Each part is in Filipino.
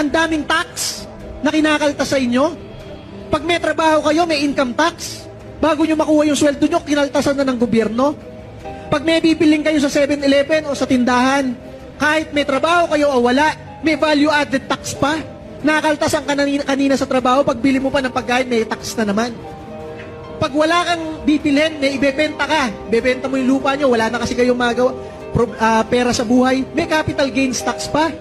Ang daming tax na kinakaltas sa inyo. Pag may trabaho kayo, may income tax. Bago nyo makuha yung sweldo nyo, kinaltasan na ng gobyerno. Pag may bibiling kayo sa 7-Eleven o sa tindahan, kahit may trabaho kayo o wala, may value-added tax pa. Nakaltasan ka kanina sa trabaho, pag bili mo pa ng pagkain, may tax na naman. Pag wala kang bibilhin, may ibebenta ka. Bebenta mo yung lupa nyo, wala na kasi kayong magawa, pera sa buhay, may capital gains tax pa.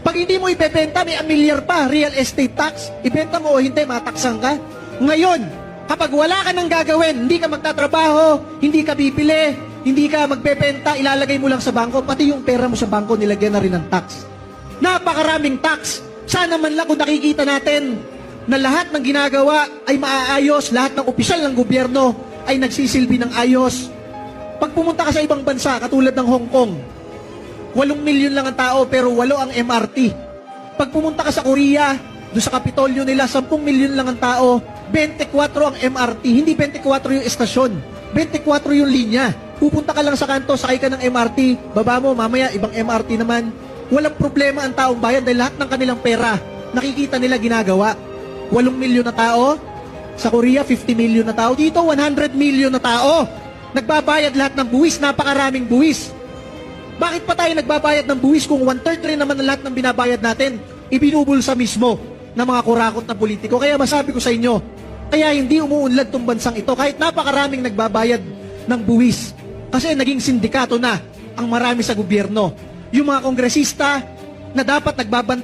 Pag hindi mo ibebenta, may amilyar pa, real estate tax. Ibenta mo o hindi, mataksan ka. Ngayon, kapag wala ka nang gagawin, hindi ka magtatrabaho, hindi ka bibili, hindi ka magbebenta, ilalagay mo lang sa bangko, pati yung pera mo sa bangko, nilagyan na rin ng tax. Napakaraming tax. Sana man lang kung nakikita natin na lahat ng ginagawa ay maaayos, lahat ng opisyal ng gobyerno ay nagsisilbi ng ayos. Pag pumunta ka sa ibang bansa, katulad ng Hong Kong, 8 milyon lang ang tao pero 8 ang MRT. Pag pumunta ka sa Korea, doon sa Kapitolyo nila, 10 milyon lang ang tao, 24 ang MRT. Hindi 24 yung estasyon, 24 yung linya. Pupunta ka lang sa kanto, sakay ka ng MRT, baba mo, mamaya ibang MRT naman. Walang problema ang taong bayan dahil lahat ng kanilang pera, nakikita nila ginagawa. 8 milyon na tao, sa Korea 50 milyon na tao, dito 100 milyon na tao. Nagbabayad lahat ng buwis, napakaraming buwis. Bakit pa tayo nagbabayad ng buwis kung 1/3 rin naman ng lahat ng binabayad natin, ibinubulsa mismo ng mga kurakot na politiko? Kaya masabi ko sa inyo, kaya hindi umuunlad tong bansang ito kahit napakaraming nagbabayad ng buwis. Kasi naging sindikato na ang marami sa gobyerno. Yung mga kongresista na dapat nagbabantay